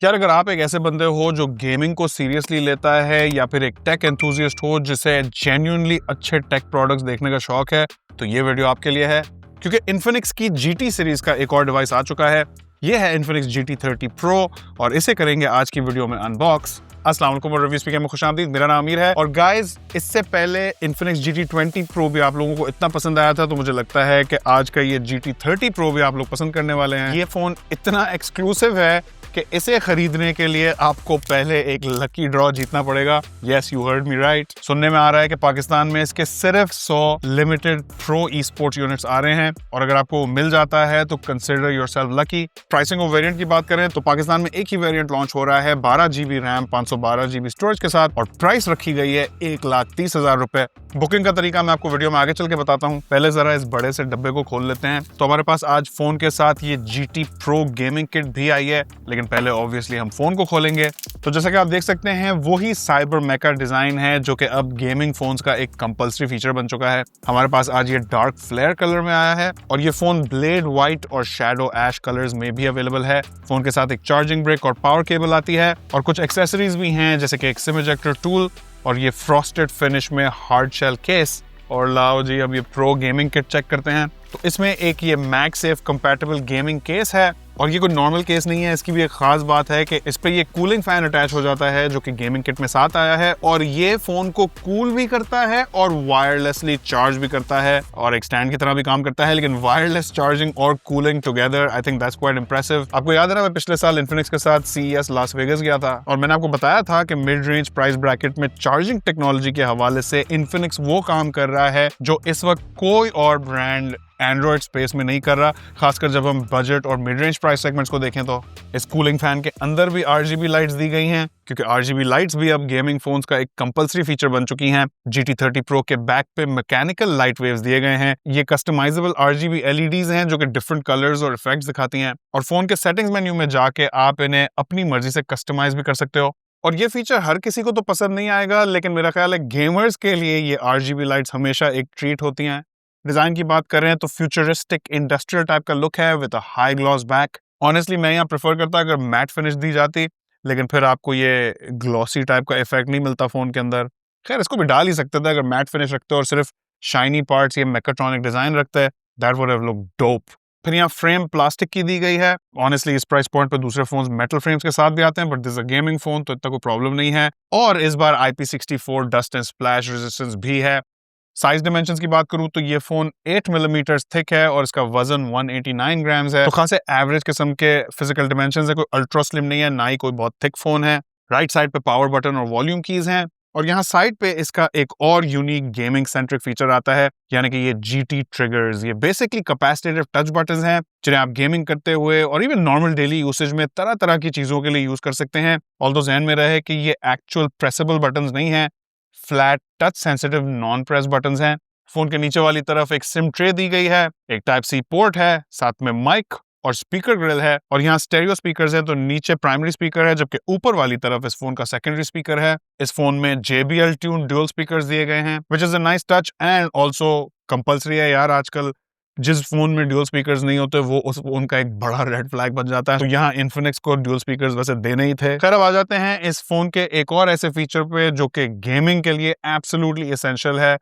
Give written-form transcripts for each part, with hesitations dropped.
यार अगर आप एक ऐसे बंदे हो जो गेमिंग को सीरियसली लेता है या फिर एक टेक एंथुसियस्ट हो जिसे जेन्युइनली अच्छे टेक प्रोडक्ट्स देखने का शौक है तो ये वीडियो आपके लिए है, क्योंकि इन्फिनिक्स की GT सीरीज का एक और डिवाइस आ चुका है। ये है इन्फिनिक्स GT30 Pro और इसे करेंगे आज की वीडियो में अनबॉक्स। अस्सलाम वालेकुम और रिव्यू स्पीकर में खुशामदीद। मेरा नाम अमीर है और गाइस, इससे पहले इन्फिनिक्स GT20 Pro भी आप लोगों को इतना पसंद आया था, तो मुझे लगता है कि आज का ये GT30 Pro भी आप लोग पसंद करने वाले हैं। ये फोन इतना एक्सक्लूसिव है कि इसे खरीदने के लिए आपको पहले एक लकी ड्रॉ जीतना पड़ेगा। Yes, you heard me right. सुनने में आ रहा है कि पाकिस्तान में इसके सिर्फ 100 limited pro e sports units आ रहे हैं और अगर आपको मिल जाता है तो कंसिडर योरसेल्फ लकी। प्राइसिंग और वेरिएंट की बात करें तो पाकिस्तान में एक ही वेरिएंट लॉन्च हो रहा है 12 GB रैम 512 GB स्टोरेज के साथ और प्राइस रखी गई है 1,30,000 रुपए। बुकिंग का तरीका मैं आपको वीडियो में आगे चल के बताता हूँ। पहले जरा इस बड़े से डब्बे को खोल लेते हैं। तो हमारे पास आज फोन के साथ ये GT Pro गेमिंग किट भी आई है, लेकिन पहले ऑब्वियसली हम फोन को खोलेंगे। तो जैसा कि आप देख सकते हैं वही साइबर मेका डिजाइन है जो कि अब गेमिंग फोन्स का एक कंपल्सरी फीचर बन चुका है। हमारे पास आज ये डार्क फ्लेयर कलर में आया है और ये फोन ब्लेड व्हाइट और शैडो ऐश कलर्स में भी अवेलेबल है। फोन के साथ एक चार्जिंग ब्रिक और पावर केबल आती है और कुछ एक्सेसरीज भी हैं जैसे कि एक सिम इजेक्टर टूल और ये फ्रॉस्टेड फिनिश में हार्ड शेल केस। और लाओ जी, अब ये प्रो गेमिंग किट चेक करते हैं। तो इसमें एक ये मैगसेफ कंपैटिबल गेमिंग केस है और ये कोई नॉर्मल केस नहीं है। इसकी भी एक खास बात है कि इस पे ये कूलिंग फैन अटैच हो जाता है जो कि गेमिंग किट में साथ आया है और ये फोन को कूल भी करता है और वायरलेसली चार्ज भी करता है और एक स्टैंड की तरह भी काम करता है। लेकिन वायरलेस चार्जिंग और cooling together, I think that's quite impressive. आपको याद है ना, मैं पिछले साल इन्फिनिक्स के साथ CES लास वेगस गया था और मैंने आपको बताया था कि मिड रेंज प्राइस ब्रैकेट में चार्जिंग टेक्नोलॉजी के हवाले से इन्फिनिक्स वो काम कर रहा है जो इस वक्त कोई और ब्रांड एंड्रॉइड स्पेस में नहीं कर रहा, खासकर जब हम बजट और मिड रेंज प्राइस सेगमेंट्स को देखें। तो इस कूलिंग फैन के अंदर भी RGB लाइट्स दी गई हैं, क्योंकि RGB लाइट्स भी अब गेमिंग फोन्स का एक कंपल्सरी फीचर बन चुकी हैं। GT30 Pro के बैक पे मैकेनिकल लाइट वेव्स दिए गए हैं। ये कस्टमाइजेबल RGB LEDs हैं जो कि डिफरेंट कलर्स और इफेक्ट्स दिखाती हैं और फोन के सेटिंग्स मेन्यू में जाके आप इन्हें अपनी मर्जी से कस्टमाइज भी कर सकते हो। और ये फीचर हर किसी को तो पसंद नहीं आएगा, लेकिन मेरा ख्याल है गेमर्स के लिए ये RGB लाइट्स हमेशा एक ट्रीट होती हैं। डिजाइन की बात करें तो फ्यूचरिस्टिक इंडस्ट्रियल टाइप का लुक है with a high gloss back. Honestly मैं यहाँ प्रेफर करता अगर मैट फिनिश दी जाती, लेकिन फिर आपको ये ग्लॉसी टाइप का इफेक्ट नहीं मिलता फोन के अंदर। खैर, इसको भी डाल ही सकते थे अगर मैट फिनिश रखते और सिर्फ शाइनी पार्ट्स या मेकाट्रॉनिक डिजाइन रखते हैं। That would have looked dope. फिर यहाँ फ्रेम प्लास्टिक की दी गई है। ऑनेस्टली इस प्राइस पॉइंट पे दूसरे फोन्स मेटल फ्रेम्स के साथ भी आते हैं, but this is a gaming phone तो इतना कोई प्रॉब्लम नहीं है। और इस बार IP64 dust and splash resistance भी है। साइज डिमेंशंस की बात करूं तो ये फोन 8 मिलीमीटर थिक है और इसका वजन 189 ग्राम्स है। तो खासे एवरेज किस्म के फिजिकल डिमेंशंस है, कोई अल्ट्रा स्लिम नहीं है, ना ही कोई बहुत थिक फोन है। राइट साइड पे पावर बटन और वॉल्यूम कीज हैं और यहाँ साइड पे इसका एक और यूनिक गेमिंग सेंट्रिक फीचर आता है, यानी कि ये GT ट्रिगर्स। ये बेसिकली कैपेसिटिव टच बटन्स हैं जिन्हें आप गेमिंग करते हुए और इवन नॉर्मल डेली यूसेज में तरह तरह की चीजों के लिए यूज कर सकते हैं। ऑल्दो ध्यान में रहे कि ये एक्चुअल प्रेसेबल बटन्स नहीं है, flat touch sensitive non press buttons हैं। फोन के नीचे वाली तरफ एक सिम ट्रे दी गई है, एक टाइप C पोर्ट है, साथ में माइक और स्पीकर ग्रिल है और यहाँ स्टेरियो स्पीकर्स हैं। तो नीचे प्राइमरी स्पीकर है जबकि ऊपर वाली तरफ इस फोन का सेकेंडरी स्पीकर है। इस फोन में JBL ट्यून ड्यूल स्पीकर्स दिए गए हैं, which is a nice touch and also compulsory है यार। आजकल जिस फोन में ड्यूल स्पीकर्स नहीं होते वो उस फोन का एक बड़ा रेड फ्लैग बन जाता है। तो यहाँ इन्फिनिक्स को ड्यूल स्पीकर्स वैसे देने ही थे। खैर, अब आ जाते हैं इस फोन के एक और ऐसे फीचर पे जो कि गेमिंग के लिए एब्सोल्युटली एसेंशियल है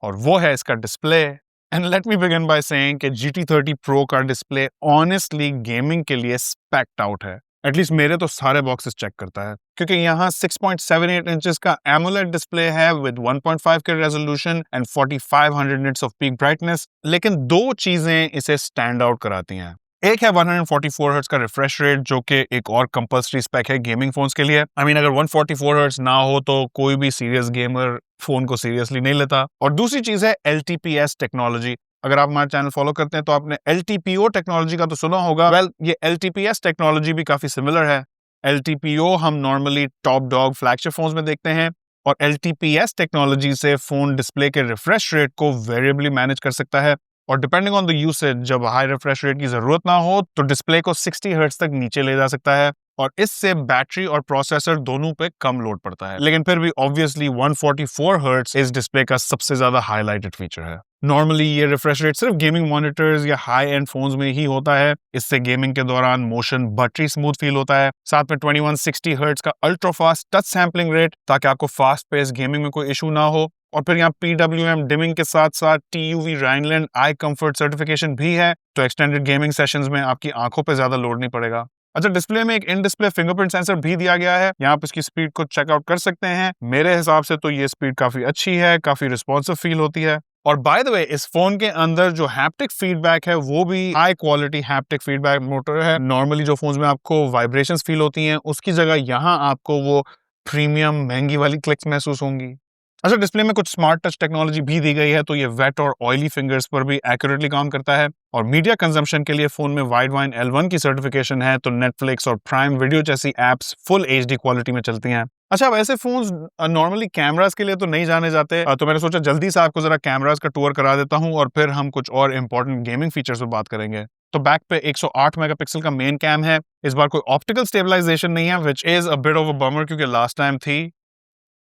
और वो है इसका display. And let me begin by saying कि GT30 Pro का डिस्प्ले ऑनेस्टली गेमिंग के लिए स्पेक्ड आउट है। एटलीस्ट मेरे तो सारे बॉक्सेस चेक करता है, क्योंकि यहाँ 6.78 इंचेस का AMOLED डिस्प्ले है with 1.5K resolution and 4500 nits off peak brightness. लेकिन दो चीजें इसे स्टैंड आउट कराती हैं। एक है 144 हर्ट्ज का रिफ्रेश रेट जो कि एक और कंपल्सरी स्पेक है गेमिंग फोन्स के लिए। अगर 144 हर्ट्ज ना हो तो कोई भी सीरियस गेमर फोन को सीरियसली नहीं लेता। और दूसरी चीज है LTPS टेक्नोलॉजी। अगर आप हमारा चैनल फॉलो करते हैं तो आपने LTPO टेक्नोलॉजी का तो सुना होगा। ये LTPS टेक्नोलॉजी भी काफी सिमिलर है। LTPO हम normally top dog flagship phones में देखते हैं और LTPS टेक्नोलॉजी से फोन डिस्प्ले के रिफ्रेश रेट को वेरिएबली मैनेज कर सकता है और डिपेंडिंग ऑन द यूसेज, जब हाई रिफ्रेश रेट की जरूरत ना हो तो डिस्प्ले को 60 हर्ट्ज तक नीचे ले जा सकता है। और इससे बैटरी और प्रोसेसर दोनों पे कम लोड पड़ता है। लेकिन फिर भी ऑब्वियसली 144 हर्ट्ज इस डिस्प्ले का सबसे ज्यादा हाईलाइटेड फीचर है। नॉर्मली ये रिफ्रेश रेट सिर्फ गेमिंग मॉनिटर्स या हाई एंड फोन्स में ही होता है। इससे गेमिंग के दौरान मोशन बटरी स्मूथ फील होता है। साथ में 2160 हर्ट्ज का ultra fast touch sampling rate, ताकि आपको फास्ट पेस गेमिंग में कोई इशू ना हो। और फिर यहाँ PWM डिमिंग के साथ साथ TUV Rhineland eye comfort certification भी है, तो एक्सटेंडेड गेमिंग सेशंस में आपकी आंखों पे ज्यादा लोड नहीं पड़ेगा। अच्छा, डिस्प्ले में एक इन डिस्प्ले फिंगरप्रिंट सेंसर भी दिया गया है। यहाँ आप इसकी स्पीड को चेकआउट कर सकते हैं। मेरे हिसाब से तो ये स्पीड काफी अच्छी है, काफी रिस्पॉन्सिव फील होती है। और बाय द वे, इस फोन के अंदर जो हैप्टिक फीडबैक है वो भी high quality haptic feedback motor है। नॉर्मली जो फोन्स में आपको वाइब्रेशंस फील होती हैं, उसकी जगह यहाँ आपको वो प्रीमियम महंगी वाली क्लिक्स महसूस होंगी। अच्छा, डिस्प्ले में कुछ स्मार्ट टच टेक्नोलॉजी भी दी गई है, तो ये वेट और ऑयली फिंगर्स पर भी एक्यूरेटली काम करता है। और मीडिया कंजम्पशन के लिए फोन में वाइडवाइन L1 की सर्टिफिकेशन है, तो नेटफ्लिक्स और प्राइम वीडियो जैसी एप्स फुल HD क्वालिटी में चलती हैं। अच्छा, अब ऐसे फोन्स नॉर्मली कैमरास के लिए तो नहीं जाने जाते, तो मैंने सोचा जल्दी से आपको जरा कैमरास का टूर करा देता हूं और फिर हम कुछ और इंपॉर्टेंट गेमिंग फीचर्स पर बात करेंगे। तो बैक पे 108 मेगापिक्सल का मेन कैम है। इस बार कोई ऑप्टिकल स्टेबलाइजेशन नहीं है, which is a bit of a bummer, क्योंकि लास्ट टाइम थी।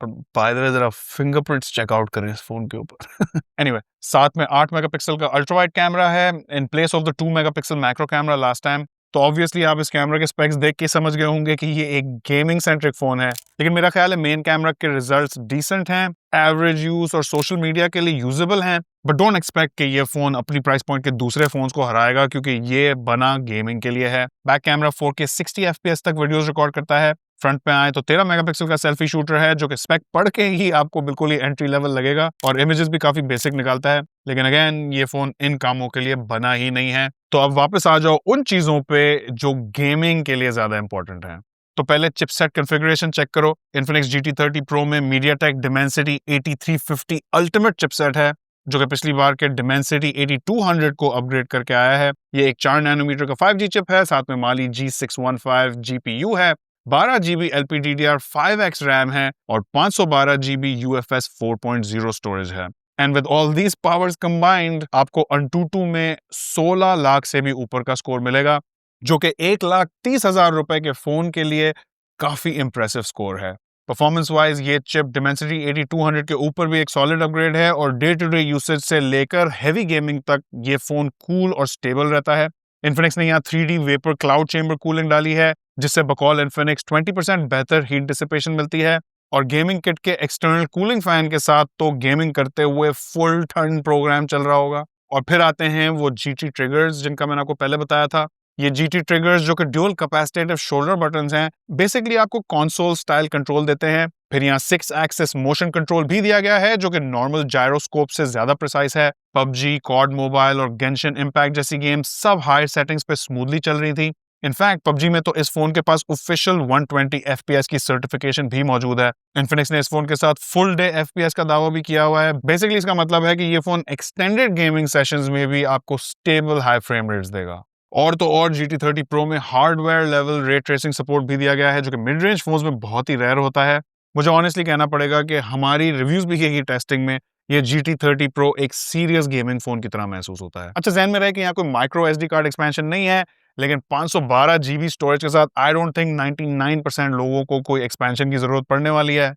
बाय द वे, जरा फिंगरप्रिंट्स चेकआउट करें इस फोन के ऊपर। एनीवे, साथ में 8 मेगापिक्सल का अल्ट्रा वाइड कैमरा है in place of the 2 megapixel macro camera last time. तो ऑब्वियसली आप इस कैमरा के स्पेक्स देख के समझ गए होंगे कि ये एक गेमिंग सेंट्रिक फोन है, लेकिन मेरा ख्याल है मेन कैमरा के रिजल्ट्स डिसेंट हैं, एवरेज यूज और सोशल मीडिया के लिए यूजेबल हैं। बट डोंट एक्सपेक्ट कि ये फोन अपनी प्राइस पॉइंट के दूसरे फोन्स को हराएगा, क्योंकि ये बना गेमिंग के लिए है। बैक कैमरा 4K 60 FPS तक वीडियोस रिकॉर्ड करता है। फ्रंट पे आए तो 13 मेगापिक्सल का सेल्फी शूटर है, जो कि स्पेक पढ़ के ही आपको बिल्कुल ही एंट्री लेवल लगेगा और इमेजेस भी काफी बेसिक निकालता है। लेकिन अगेन, ये फोन इन कामों के लिए बना ही नहीं है। तो अब वापस आ जाओ उन चीजों पे जो गेमिंग के लिए ज्यादा इंपॉर्टेंट है। तो पहले चिपसेट कॉन्फ़िगरेशन चेक करो। Infinix GT30 Pro में MediaTek Dimensity 8350 अल्टीमेट चिपसेट है, जो कि पिछली बार के Dimensity 8200 को अपग्रेड करके आया है। ये एक 4 नैनोमीटर का 5G चिप है, साथ में Mali G615 GPU है, 12 GB LPDDR5X रैम है और 512 GB UFS 4.0 स्टोरेज है। And with all these powers combined, आपको Antutu में 16 लाख से भी ऊपर का स्कोर मिलेगा, जो कि 1,30,000 रुपए के फोन के लिए काफी इंप्रेसिव स्कोर है। परफॉर्मेंस वाइज ये चिप Dimensity 8200 के ऊपर भी एक सॉलिड अपग्रेड है और डे टू डे यूसेज से लेकर हैवी गेमिंग तक ये फोन कूल और स्टेबल रहता है। Infinix ने यहाँ 3D vapour cloud chamber cooling डाली है, जिससे बकौल Infinix 20% बेहतर हीट डिसिपेशन मिलती है। और गेमिंग किट के एक्सटर्नल कूलिंग फैन के साथ तो गेमिंग करते हुए फुल टर्न प्रोग्राम चल रहा होगा। और फिर आते हैं वो GT ट्रिगर्स, जिनका मैंने आपको पहले बताया था। ये GT ट्रिगर्स, जो कि ड्यूल कैपेसिटेटिव शोल्डर बटन्स हैं, बेसिकली आपको कंसोल स्टाइल कंट्रोल देते हैं। फिर यहाँ 6 एक्सिस मोशन कंट्रोल भी दिया गया है, जो कि नॉर्मल जायरोस्कोप से ज्यादा प्रिसाइज है। PUBG, COD मोबाइल और Genshin Impact जैसी गेम्स सब हाई सेटिंग्स पे स्मूथली चल रही थी। इनफैक्ट PUBG में तो इस फोन के पास ऑफिशियल 120 FPS की सर्टिफिकेशन भी मौजूद है। Infinix ने इस फोन के साथ फुल डे FPS का दावा भी किया हुआ है। बेसिकली इसका मतलब है कि ये फोन एक्सटेंडेड गेमिंग सेशंस में भी आपको स्टेबल हाई फ्रेम रेट्स देगा। और तो और GT30 Pro में hardware level ray tracing support भी दिया गया है, जो कि मिड रेंज फोन्स में बहुत ही रेयर होता है। मुझे ऑनेस्टली कहना पड़ेगा कि हमारी रिव्यूज भी की टेस्टिंग में ये GT30 Pro एक सीरियस गेमिंग फोन की तरह महसूस होता है। अच्छा, ज़हन में रहे कि यहाँ कोई माइक्रो SD कार्ड एक्सपेंशन नहीं है, लेकिन 512 GB स्टोरेज के साथ आई डोंट थिंक 99% लोगों को कोई एक्सपेंशन की जरूरत पड़ने वाली है।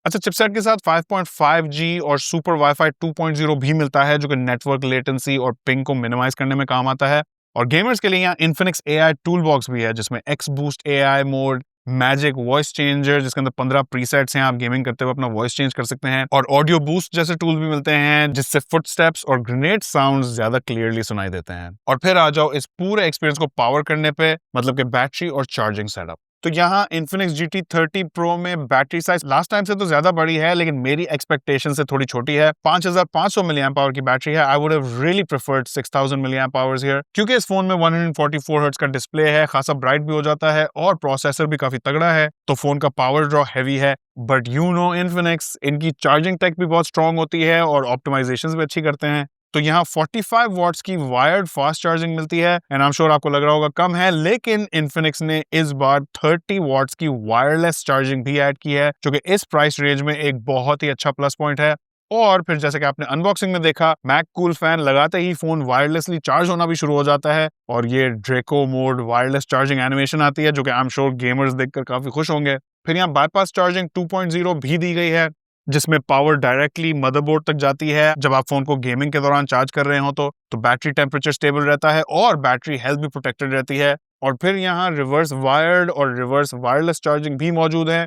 अच्छा, चिपसेट के साथ 5.5G और सुपर वाईफाई 2.0 भी मिलता है, जो कि नेटवर्क लेटेंसी और पिंग को मिनिमाइज करने में काम आता है। और गेमर्स के लिए यहाँ Infinix AI टूलबॉक्स भी है, जिसमें XBoost AI mode, magic voice changer, जिसके अंदर 15 प्रीसेट्स हैं, आप गेमिंग करते हुए अपना वॉइस चेंज कर सकते हैं, और ऑडियो बूस्ट जैसे टूल्स भी मिलते हैं, जिससे फुटस्टेप्स और ग्रेनेड साउंड्स ज्यादा क्लियरली सुनाई देते हैं। और फिर आ जाओ इस पूरे एक्सपीरियंस को पावर करने पे, मतलब कि बैटरी और चार्जिंग सेटअप। तो यहाँ Infinix GT30 Pro में बैटरी साइज लास्ट टाइम से तो ज्यादा बड़ी है, लेकिन मेरी एक्सपेक्टेशन से थोड़ी छोटी है। 5500 mAh की बैटरी है। I would have really preferred 6000 mAh here, क्योंकि इस फोन में 144 हर्ट्ज का डिस्प्ले है, खासा ब्राइट भी हो जाता है और प्रोसेसर भी काफी तगड़ा है, तो फोन का पावर ड्रॉ हैवी है। बट यू नो Infinix, इनकी चार्जिंग टेक भी बहुत स्ट्रॉन्ग होती है और ऑप्टिमाइजेशन भी अच्छी करते हैं। तो यहाँ 45 वॉट्स की वायर्ड फास्ट चार्जिंग मिलती है, एंड आई एम श्योर आपको लग रहा होगा कम है, लेकिन Infinix ने इस बार 30 वॉट्स की वायरलेस चार्जिंग भी ऐड की है, जो कि इस प्राइस रेंज में एक बहुत ही अच्छा प्लस पॉइंट है। और फिर जैसे कि आपने अनबॉक्सिंग में देखा, मैक कूल फैन लगाते ही फोन वायरलेसली चार्ज होना भी शुरू हो जाता है और ये ड्रेको मोड वायरलेस चार्जिंग एनिमेशन आती है जो कि आई एम श्योर गेमर्स देखकर काफी खुश होंगे। फिर यहाँ बाईपास चार्जिंग 2.0 भी दी गई है जिसमें पावर डायरेक्टली मदरबोर्ड तक जाती है। जब आप फोन को गेमिंग के दौरान चार्ज कर रहे हो तो बैटरी टेम्परेचर स्टेबल रहता है और बैटरी हेल्थ भी प्रोटेक्टेड रहती है। और फिर यहाँ रिवर्स वायर्ड और रिवर्स वायरलेस चार्जिंग भी मौजूद है।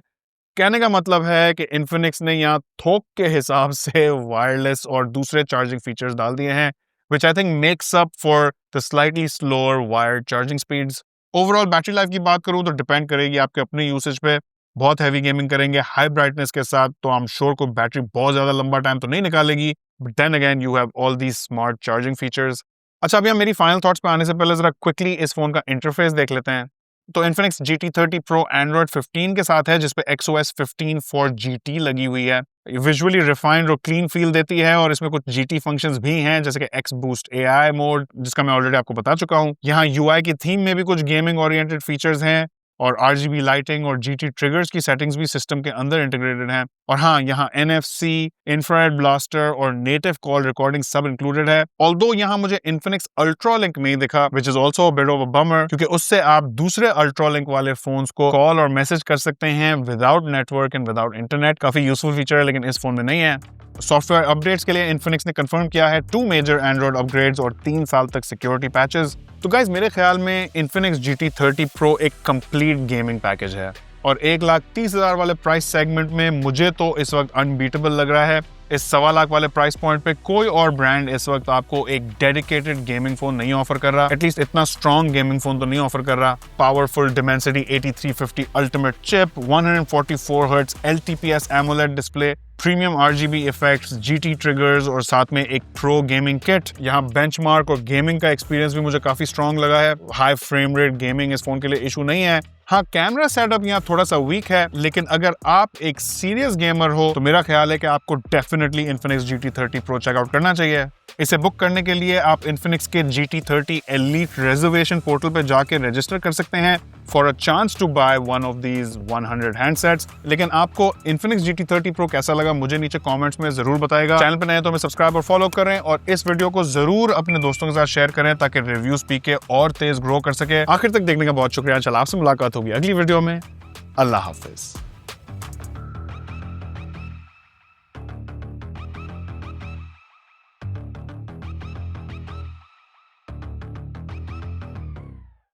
कहने का मतलब है कि इन्फिनिक्स ने यहाँ थोक के हिसाब से वायरलेस और दूसरे चार्जिंग फीचर्स डाल दिए हैं, which I think makes up for the slightly slower wired charging speeds. Overall battery life की बात करूं तो डिपेंड करेगी आपके अपने यूसेज पे। बहुत हैवी गेमिंग करेंगे हाई ब्राइटनेस के साथ तो आई एम श्योर को बैटरी बहुत ज्यादा लंबा टाइम तो नहीं निकालेगी, but then again you have all these smart charging features. अच्छा, अभी हम मेरी फाइनल थॉट्स पे आने से पहले जरा क्विकली इस फोन का इंटरफेस देख लेते हैं। तो Infinix GT30 Pro Android 15 के साथ है जिसपे XOS 15 for GT लगी हुई है। विजुअली रिफाइंड और क्लीन फील देती है और इसमें कुछ GT फंक्शंस भी हैं जैसे कि X Boost AI मोड जिसका मैं ऑलरेडी आपको बता चुका हूँ। यहाँ UI की थीम में भी कुछ गेमिंग ओरिएंटेड फीचर्स हैं और RGB लाइटिंग और GT ट्रिगर्स की सेटिंग्स भी सिस्टम के अंदर इंटीग्रेटेड हैं। और हाँ, यहाँ NFC, इंफ्रारेड ब्लास्टर और नेटिव कॉल रिकॉर्डिंग सब इंक्लूडेड है। ऑल्दो यहाँ मुझे Infinix Ultra Link नहीं दिखा, which is also a bit of a bummer, क्योंकि उससे आप दूसरे Ultra Link वाले फोन्स को कॉल और मैसेज कर सकते हैं without network and without internet. काफी यूजफुल फीचर है लेकिन इस फोन में नहीं है। सॉफ्टवेयर अपडेट्स के लिए Infinix ने कंफर्म किया है 2 मेजर एंड्रॉइड अपग्रेड्स और 3 साल तक सिक्योरिटी पैचेस। तो गाइज मेरे ख्याल में Infinix GT30 Pro एक कंप्लीट गेमिंग पैकेज है और 1,30,000 वाले प्राइस सेगमेंट में मुझे तो इस वक्त अनबीटेबल लग रहा है। इस 1.25 लाख वाले प्राइस पॉइंट पे कोई और ब्रांड इस वक्त आपको एक डेडिकेटेड गेमिंग फोन नहीं ऑफर कर रहा, एटलीस्ट इतना स्ट्रॉन्ग गेमिंग फोन तो नहीं ऑफर कर रहा। Powerful Dimensity 8350 ultimate chip, 144 hertz LTPS AMOLED display, premium RGB effects, GT triggers और साथ में एक प्रो गेमिंग किट। यहाँ बेंचमार्क और गेमिंग का एक्सपीरियंस भी मुझे काफी स्ट्रॉन्ग लगा है। हाई फ्रेम रेट गेमिंग इस फोन के लिए इशू नहीं है। हाँ, कैमरा सेटअप यहाँ थोड़ा सा वीक है लेकिन अगर आप एक सीरियस गेमर हो तो मेरा ख्याल है कि आपको definitely Infinix GT30 Pro checkout करना चाहिए। इसे बुक करने के लिए आप Infinix के GT30 Elite रिजर्वेशन पोर्टल पे जाके रजिस्टर कर सकते हैं for a chance to buy one of these 100 handsets. लेकिन आपको Infinix GT30 Pro कैसा लगा मुझे नीचे कमेंट्स में जरूर बताएगा। चैनल पे नए हैं तो हमें सब्सक्राइब और फॉलो करें और इस वीडियो को जरूर अपने दोस्तों के साथ शेयर करें ताकि रिव्यूज पी के और तेज ग्रो कर सके। आखिर तक देखने का बहुत शुक्रिया। चल आपसे मुलाकात होगी अगली वीडियो में। अल्लाह हाफिज।